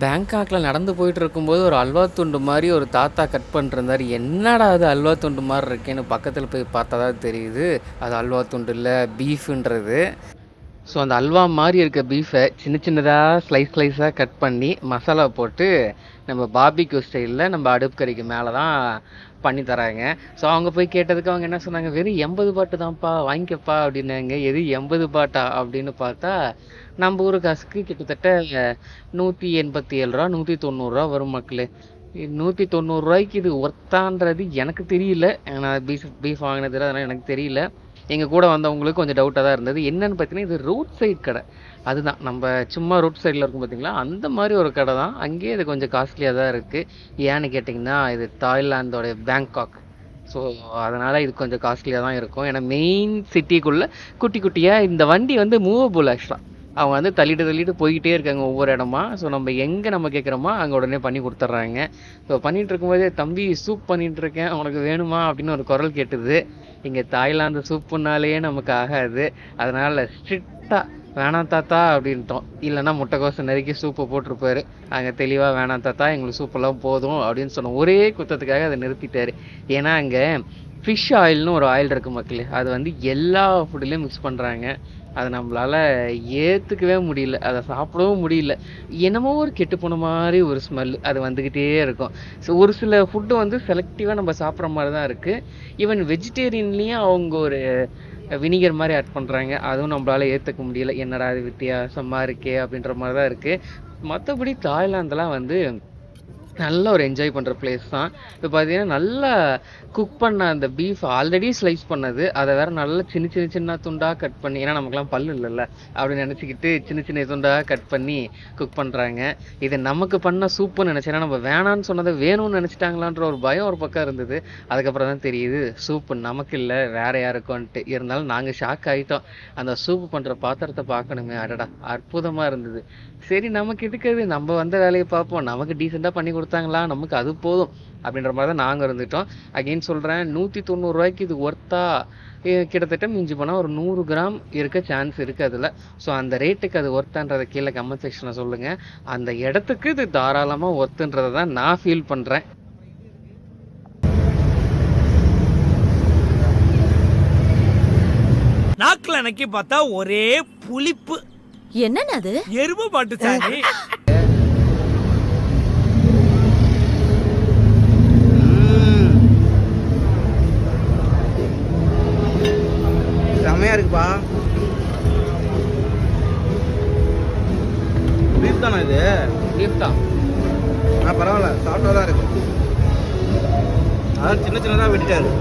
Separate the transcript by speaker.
Speaker 1: பேங்காக்கில் நடந்து போயிட்டு இருக்கும்போது ஒரு அல்வா துண்டு மாதிரி ஒரு தாத்தா கட் பண்ணிருந்தார். என்னடா அது அல்வா துண்டு மாதிரி இருக்கேன்னு பக்கத்தில் போய் பார்த்தா தான் தெரியுது அது அல்வா துண்டு இல்லை, பீஃப்ன்றது. ஸோ அந்த அல்வா மாதிரி இருக்க பீஃபை சின்ன சின்னதாக ஸ்லைஸாக கட் பண்ணி மசாலா போட்டு நம்ம பார்பிக்யூ ஸ்டைலில் நம்ம அடுப்பு கறிக்கு மேலே தான் பண்ணி தராங்க. ஸோ அவங்க போய் கேட்டதுக்கு அவங்க என்ன சொன்னாங்க, வெறும் 80 பாட்டு தான்ப்பா வாங்கிக்கப்பா அப்படின்னாங்க. எது 80 பாட்டா அப்படின்னு பார்த்தா நம்ம ஊர் காசுக்கு கிட்டத்தட்ட 187 ரூபா 190 ரூபா வரும் மக்களே. 190 ரூபாய்க்கு இது ஒர்த்தான்றது எனக்கு தெரியல. நான் பீஃப் வாங்கினது அதனால் எனக்கு தெரியல. எங்கள் கூட வந்தவங்களுக்கு கொஞ்சம் டவுட்டாக தான் இருந்தது. என்னென்னு பார்த்தீங்கன்னா இது ரோட் சைட் கடை. அதுதான் நம்ம சும்மா ரோட் சைடில் இருக்கும் பார்த்தீங்களா, அந்த மாதிரி ஒரு கடை தான். அங்கேயே இது கொஞ்சம் காஸ்ட்லியாக தான் இருக்குது. ஏன்னு கேட்டிங்கன்னா இது தாய்லாந்தோடைய பேங்காக். ஸோ அதனால் இது கொஞ்சம் காஸ்ட்லியாக தான் இருக்கும். ஏன்னா மெயின் சிட்டிக்குள்ளே குட்டி குட்டியாக இந்த வண்டி வந்து மூவபுல் ஆக்சுவலாக. அவங்க வந்து தள்ளிட்டு போய்கிட்டே இருக்காங்க ஒவ்வொரு இடமா. ஸோ நம்ம எங்கே நம்ம கேட்குறோமோ அங்கே உடனே பண்ணி கொடுத்துட்றாங்க. ஸோ பண்ணிகிட்டு இருக்கும்போதே தம்பி சூப் பண்ணிகிட்டு இருக்கேன் உனக்கு வேணுமா அப்படின்னு ஒரு குரல் கேட்டுது. இங்கே தாய்லாந்து சூப்புனாலே நமக்கு ஆகாது. அதனால் ஸ்ட்ரிக்டாக வேணாம் தாத்தா அப்படின்ட்டோம். இல்லைன்னா முட்டைக்கோசை நறுக்கி சூப்பை போட்டிருப்பாரு. அங்கே தெளிவாக வேணாம் தாத்தா எங்களுக்கு சூப்பெல்லாம் போதும் அப்படின்னு சொன்னோம். ஒரே குத்தத்துக்காக அதை நிறுத்திட்டாரு. ஏன்னா அங்கே ஃபிஷ் ஆயில்னு ஒரு ஆயில் இருக்குது மக்களே. அது வந்து எல்லா ஃபுட்லேயும் மிக்ஸ் பண்ணுறாங்க. அதை நம்மளால் ஏற்றுக்கவே முடியல, அதை சாப்பிடவும் முடியல. என்னமோ ஒரு கெட்டு போன மாதிரி ஒரு ஸ்மெல் அது வந்துக்கிட்டே இருக்கும். ஸோ ஒரு சில ஃபுட்டு வந்து செலக்டிவாக நம்ம சாப்பிட்ற மாதிரி தான் இருக்குது. ஈவன் வெஜிடேரியன்லேயும் அவங்க ஒரு வினிகர் மாதிரி ஆட் பண்ணுறாங்க. அதுவும் நம்மளால் ஏற்றுக்க முடியல. என்னடா அது வித்தியாசமாக இருக்கே அப்படின்ற மாதிரி தான் இருக்குது. மற்றபடி தாய்லாந்தெலாம் வந்து நல்ல ஒரு என்ஜாய் பண்ணுற பிளேஸ் தான். இப்போ பார்த்தீங்கன்னா நல்லா குக் பண்ண அந்த பீஃப் ஆல்ரெடி ஸ்லைஸ் பண்ணது, அதை வேறு நல்லா சின்ன துண்டாக கட் பண்ணி, ஏன்னா நமக்குலாம் பல்லு இல்லைல்ல அப்படின்னு நினச்சிக்கிட்டு சின்ன துண்டாக கட் பண்ணி குக் பண்ணுறாங்க. இது நமக்கு பண்ண சூப்புன்னு நினச்சேன். ஏன்னா நம்ம வேணான்னு சொன்னதை வேணும்னு நினச்சிட்டாங்களான்ற ஒரு பயம் ஒரு பக்கம் இருந்தது. அதுக்கப்புறம் தான் தெரியுது சூப்பு நமக்கு இல்லை வேறு யாருக்கும்ன்ட்டு. இருந்தாலும் நாங்கள் ஷாக் ஆகிட்டோம். அந்த சூப்பு பண்ணுற பாத்திரத்தை பார்க்கணுமே, அடடா அற்புதமாக இருந்தது. சரி நமக்கு எதுக்குது, நம்ம வந்த வேலையை பார்ப்போம், நமக்கு டீசெண்டாக பண்ணி கொடுத்தாங்களா நமக்கு அது போதும் அப்படின்ற மாதிரி தான் நாங்கள் இருந்துட்டோம். அகெயின் சொல்கிறேன், 190 ரூபாய்க்கு இது ஒர்த்தா? கிட்டத்தட்ட மிஞ்சி போனால் ஒரு 100 கிராம் இருக்க சான்ஸ் இருக்குது அதில். ஸோ அந்த ரேட்டுக்கு அது ஒர்த்தான்றதை கீழே கமெண்ட் செக்ஷனில் சொல்லுங்கள். அந்த இடத்துக்கு இது தாராளமாக ஒர்த்துன்றதை தான் நான் ஃபீல் பண்ணுறேன்.
Speaker 2: நாக்கில் அன்னைக்கு பார்த்தா ஒரே புளிப்பு.
Speaker 3: என்னன்னு அது?
Speaker 2: எருமை மாட்டு சாணி.
Speaker 4: செமையா இருக்குப்பா. பீஃப் தானே இது?
Speaker 1: பீஃப் தான்.
Speaker 4: பரவாயில்ல, சாப்பிட்டா தான் இருக்கு. அதான் சின்னதாக வெட்டிட்டாரு.